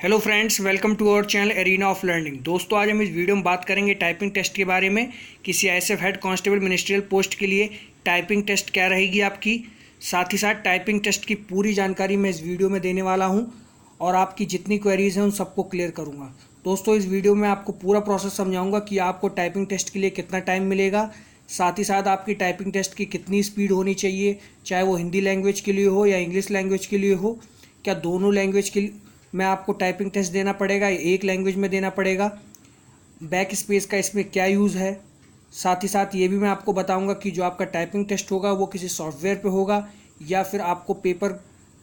Hello friends, welcome to our channel arena of learning. दोस्तों, आज हम इस वीडियो में बात करेंगे टाइपिंग टेस्ट के बारे में कि CISF head constable ministerial post के लिए टाइपिंग टेस्ट क्या रहेगी आपकी। साथ ही साथ टाइपिंग टेस्ट की पूरी जानकारी मैं इस वीडियो में देने वाला हूं और आपकी जितनी क्वेरीज हैं उन सबको क्लियर करूंगा। दोस्तों, इस वीडियो में आपको पूरा प्रोसेस समझाऊंगा कि आपको टाइपिंग टेस्ट के लिए कितना टाइम मिलेगा, साथ ही साथ आपकी टाइपिंग टेस्ट की कितनी स्पीड होनी चाहिए, चाहे वो हिंदी लैंग्वेज के लिए हो या इंग्लिश लैंग्वेज के लिए हो। क्या दोनों लैंग्वेज के में आपको टाइपिंग टेस्ट देना पड़ेगा, एक लैंग्वेज में देना पड़ेगा, बैक स्पेस का इसमें क्या यूज़ है। साथ ही साथ ये भी मैं आपको बताऊंगा कि जो आपका टाइपिंग टेस्ट होगा वो किसी सॉफ्टवेयर पे होगा या फिर आपको पेपर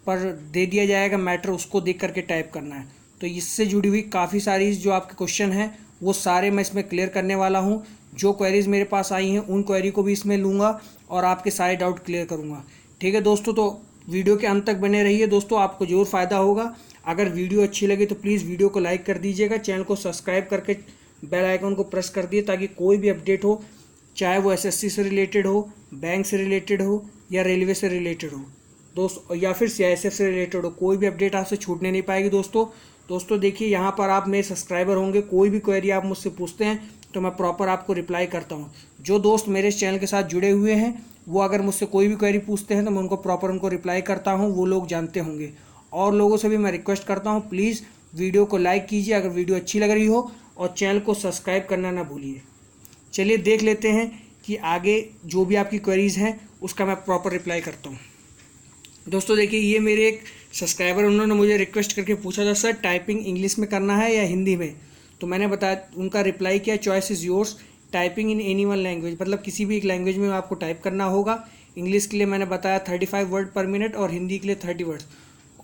पर दे दिया जाएगा मैटर, उसको देख करके टाइप करना है। तो इससे जुड़ी हुई काफ़ी सारी जो आपके क्वेश्चन हैं वो सारे मैं इसमें क्लियर करने वाला हूँ। जो क्वेरीज मेरे पास आई हैं उन क्वेरी को भी इसमें लूँगा और आपके सारे डाउट क्लियर करूँगा। ठीक है दोस्तों, तो वीडियो के अंत तक बने रहिए दोस्तों, आपको जरूर फ़ायदा होगा। अगर वीडियो अच्छी लगे तो प्लीज़ वीडियो को लाइक कर दीजिएगा, चैनल को सब्सक्राइब करके बेल आइकन को प्रेस कर दिए ताकि कोई भी अपडेट हो, चाहे वो एसएससी से रिलेटेड हो, बैंक से रिलेटेड हो या रेलवे से रिलेटेड हो दोस्तों, या फिर सीआईएसएफ से रिलेटेड हो, कोई भी अपडेट आपसे छूटने नहीं पाएगी दोस्तों देखिए, यहाँ पर आप मेरे सब्सक्राइबर होंगे, कोई भी क्वेरी आप मुझसे पूछते हैं तो मैं प्रॉपर आपको रिप्लाई करता हूँ। जो दोस्त मेरे इस चैनल के साथ जुड़े हुए हैं वो अगर मुझसे कोई भी क्वेरी पूछते हैं तो मैं उनको प्रॉपर रिप्लाई करता हूँ, वो लोग जानते होंगे। और लोगों से भी मैं रिक्वेस्ट करता हूँ, प्लीज़ वीडियो को लाइक कीजिए अगर वीडियो अच्छी लग रही हो, और चैनल को सब्सक्राइब करना ना भूलिए। चलिए देख लेते हैं कि आगे जो भी आपकी क्वेरीज़ हैं उसका मैं प्रॉपर रिप्लाई करता हूँ। दोस्तों देखिए, ये मेरे एक सब्सक्राइबर, उन्होंने मुझे रिक्वेस्ट करके पूछा था, सर टाइपिंग इंग्लिश में करना है या हिंदी में। तो मैंने बताया, उनका रिप्लाई किया, choice is yours, typing in any one language, मतलब किसी भी एक लैंग्वेज में आपको टाइप करना होगा। इंग्लिश के लिए मैंने बताया 35 वर्ड पर मिनट और हिंदी के लिए 30 वर्ड्स।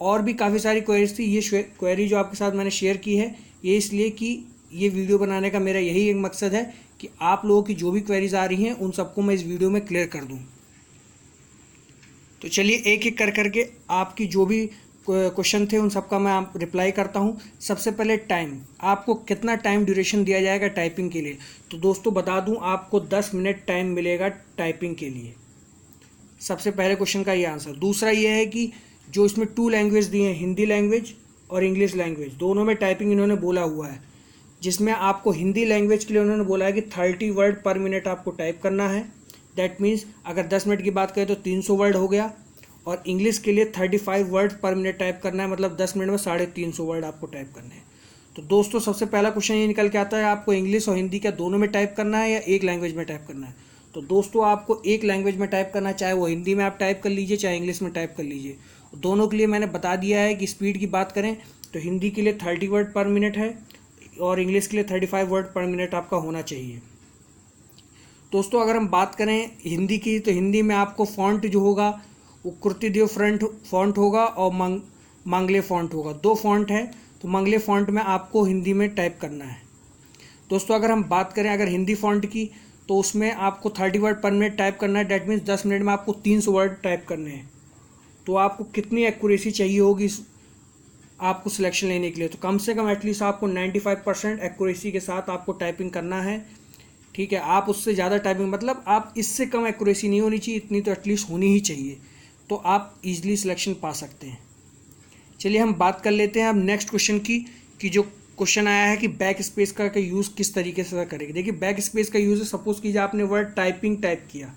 और भी काफ़ी सारी क्वेरीज थी। ये क्वेरी जो आपके साथ मैंने शेयर की है ये इसलिए कि ये वीडियो बनाने का मेरा यही एक मकसद है कि आप लोगों की जो भी क्वेरीज आ रही हैं उन सबको मैं इस वीडियो में क्लियर कर दूँ। तो चलिए एक एक कर करके आपकी जो भी क्वेश्चन थे उन सबका मैं आप रिप्लाई करता हूँ। सबसे पहले टाइम, आपको कितना टाइम ड्यूरेशन दिया जाएगा टाइपिंग के लिए। तो दोस्तों बता दूँ, आपको 10 मिनट टाइम मिलेगा टाइपिंग के लिए। सबसे पहले क्वेश्चन का ये आंसर। दूसरा ये है कि जो इसमें 2 लैंग्वेज दी हैं, हिंदी लैंग्वेज और इंग्लिश लैंग्वेज, दोनों में टाइपिंग इन्होंने बोला हुआ है, जिसमें आपको हिंदी लैंग्वेज के लिए उन्होंने बोला है कि 30 वर्ड पर मिनट आपको टाइप करना है। दैट मीन्स अगर 10 मिनट की बात करें तो 300 वर्ड हो गया। और इंग्लिश के लिए 35 वर्ड पर मिनट टाइप करना है, मतलब 10 मिनट में 350 वर्ड आपको टाइप करने हैं। तो दोस्तों सबसे पहला क्वेश्चन ये निकल के आता है, आपको इंग्लिश और हिंदी क्या दोनों में टाइप करना है या एक लैंग्वेज में टाइप करना है। तो दोस्तों आपको एक लैंग्वेज में टाइप करना है, चाहे वो हिंदी में आप टाइप कर लीजिए चाहे इंग्लिश में टाइप कर लीजिए। दोनों के लिए मैंने बता दिया है कि स्पीड की बात करें तो हिंदी के लिए 30 वर्ड पर मिनट है और इंग्लिश के लिए 35 वर्ड पर मिनट आपका होना चाहिए। दोस्तों अगर हम बात करें हिंदी की, तो हिंदी में आपको फॉन्ट जो होगा वो कृतिदेव फॉन्ट होगा और मंगले फॉन्ट होगा। 2 फॉन्ट है, तो मंगले फॉन्ट में आपको हिंदी में टाइप करना है। दोस्तों अगर हम बात करें अगर हिंदी फॉन्ट की, तो उसमें आपको 30 वर्ड पर मिनट टाइप करना है। डैट मीन्स 10 मिनट में आपको 300 वर्ड टाइप करने हैं। तो आपको कितनी एक्यूरेसी चाहिए होगी आपको सिलेक्शन लेने के लिए, तो कम से कम एटलीस्ट आपको 95% एक्यूरेसी के साथ आपको टाइपिंग करना है। ठीक है, आप उससे ज़्यादा टाइपिंग, मतलब आप इससे कम एक्यूरेसी नहीं होनी चाहिए, इतनी तो एटलीस्ट होनी ही चाहिए, तो आप इजीली सिलेक्शन पा सकते हैं। चलिए हम बात कर लेते हैं अब नेक्स्ट क्वेश्चन की, कि जो क्वेश्चन आया है कि बैक स्पेस का यूज़ किस तरीके से करेंगे। देखिए बैक स्पेस का यूज़ है, सपोज कीजिए आपने वर्ड टाइपिंग टाइप किया।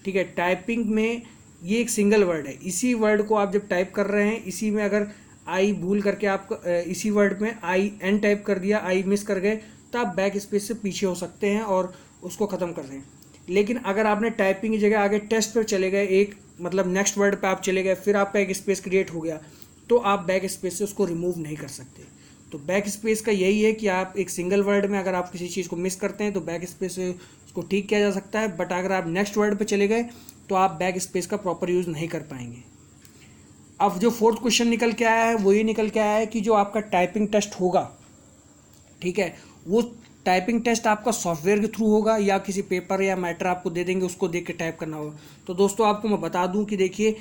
ठीक है, टाइपिंग में ये एक सिंगल वर्ड है, इसी वर्ड को आप जब टाइप कर रहे हैं, इसी में अगर आई भूल करके आप इसी वर्ड में आई एन टाइप कर दिया, आई मिस कर गए, तो आप बैक स्पेस से पीछे हो सकते हैं और उसको ख़त्म कर दें। लेकिन अगर आपने टाइपिंग की जगह आगे टेस्ट पर चले गए, एक मतलब नेक्स्ट वर्ड पे आप चले गए, फिर आपका एक स्पेस क्रिएट हो गया, तो आप बैक स्पेस से उसको रिमूव नहीं कर सकते। तो बैक स्पेस का यही है कि आप एक सिंगल वर्ड में अगर आप किसी चीज़ को मिस करते हैं तो बैक स्पेस से उसको ठीक किया जा सकता है, बट अगर आप नेक्स्ट वर्ड पे चले गए तो आप बैक स्पेस का प्रॉपर यूज़ नहीं कर पाएंगे। अब जो 4th क्वेश्चन निकल के आया है वो ये निकल के आया है कि जो आपका टाइपिंग टेस्ट होगा, ठीक है, वो टाइपिंग टेस्ट आपका सॉफ्टवेयर के थ्रू होगा या किसी पेपर या मैटर आपको दे देंगे, उसको देख के टाइप करना होगा। तो दोस्तों आपको मैं बता दूं कि देखिए,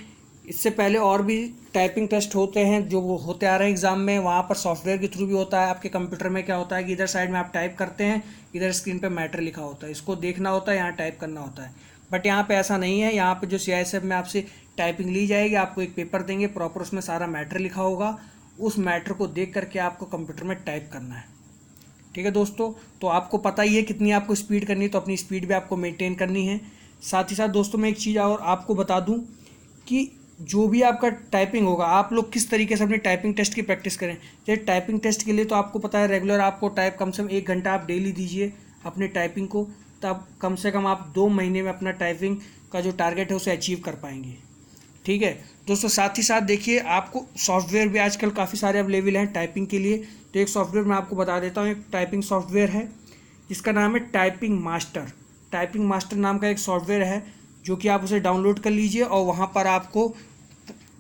इससे पहले और भी टाइपिंग टेस्ट होते हैं जो वो होते आ रहे हैं एग्जाम में, वहाँ पर सॉफ्टवेयर के थ्रू भी होता है। आपके कंप्यूटर में क्या होता है कि इधर साइड में आप टाइप करते हैं, इधर स्क्रीन पे मैटर लिखा होता है, इसको देखना होता है, यहाँ टाइप करना होता है। बट यहाँ पे ऐसा नहीं है। यहाँ पे जो सीआईएसएफ में आपसे टाइपिंग ली जाएगी, आपको एक पेपर देंगे प्रॉपर, उसमें सारा मैटर लिखा होगा उस मैटर को देख करके आपको कंप्यूटर में टाइप करना है। ठीक है दोस्तों, तो आपको पता ही है कितनी आपको स्पीड करनी है, तो अपनी स्पीड भी आपको मेंटेन करनी है। साथ ही साथ दोस्तों मैं एक चीज़ और आपको बता दूं कि जो भी आपका टाइपिंग होगा, आप लोग किस तरीके से अपनी टाइपिंग टेस्ट की प्रैक्टिस करें। जैसे टाइपिंग टेस्ट के लिए तो आपको पता है रेगुलर आपको टाइप कम से कम 1 घंटा आप डेली दीजिए अपने टाइपिंग को, तब कम से कम आप 2 महीने में अपना टाइपिंग का जो टारगेट है उसे अचीव कर पाएंगे। ठीक है दोस्तों, साथ ही साथ देखिए आपको सॉफ्टवेयर भी आजकल काफ़ी सारे अवेलेबल हैं टाइपिंग के लिए। तो एक सॉफ्टवेयर मैं आपको बता देता हूँ, एक टाइपिंग सॉफ्टवेयर है जिसका नाम है टाइपिंग मास्टर। टाइपिंग मास्टर नाम का एक सॉफ्टवेयर है जो कि आप उसे डाउनलोड कर लीजिए और वहाँ पर आपको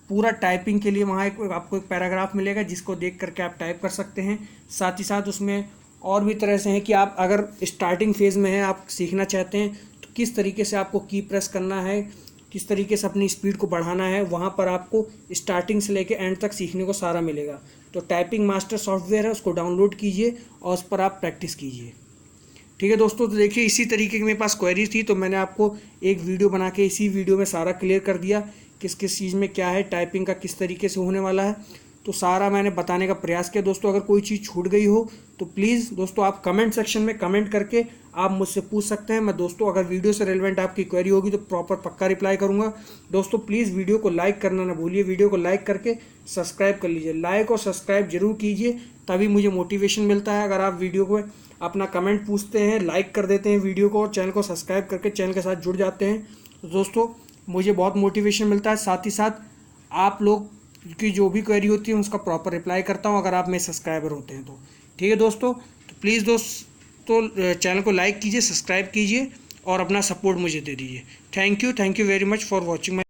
पूरा टाइपिंग के लिए वहाँ आपको एक पैराग्राफ मिलेगा जिसको देख करके आप टाइप कर सकते हैं। साथ ही साथ उसमें और भी तरह से हैं कि आप अगर स्टार्टिंग फेज़ में हैं, आप सीखना चाहते हैं तो किस तरीके से आपको की प्रेस करना है, किस तरीके से अपनी स्पीड को बढ़ाना है, वहाँ पर आपको स्टार्टिंग से लेकर एंड तक सीखने को सारा मिलेगा। तो टाइपिंग मास्टर सॉफ्टवेयर है, उसको डाउनलोड कीजिए और उस पर आप प्रैक्टिस कीजिए। ठीक है दोस्तों, तो देखिए इसी तरीके की मेरे पास क्वेरीज थी, तो मैंने आपको एक वीडियो बना के इसी वीडियो में सारा क्लियर कर दिया किस किस चीज़ में क्या है, टाइपिंग का किस तरीके से होने वाला है। तो सारा मैंने बताने का प्रयास किया दोस्तों। अगर कोई चीज़ छूट गई हो तो प्लीज़ दोस्तों आप कमेंट सेक्शन में कमेंट करके आप मुझसे पूछ सकते हैं। मैं दोस्तों अगर वीडियो से रिलेवेंट आपकी क्वेरी होगी तो प्रॉपर पक्का रिप्लाई करूंगा। दोस्तों प्लीज़ वीडियो को लाइक करना ना भूलिए, वीडियो को लाइक करके सब्सक्राइब कर लीजिए। लाइक और सब्सक्राइब जरूर कीजिए, तभी मुझे मोटिवेशन मिलता है। अगर आप वीडियो को अपना कमेंट पूछते हैं, लाइक कर देते हैं वीडियो को और चैनल को सब्सक्राइब करके चैनल के साथ जुड़ जाते हैं तो दोस्तों मुझे बहुत मोटिवेशन मिलता है। साथ ही साथ आप लोग की जो भी क्वेरी होती है उसका प्रॉपर रिप्लाई करता हूँ अगर आप मेरे सब्सक्राइबर होते हैं तो। ठीक है दोस्तों, तो प्लीज़ दोस्तों चैनल को लाइक कीजिए, सब्सक्राइब कीजिए और अपना सपोर्ट मुझे दे दीजिए। Thank you very much for watching my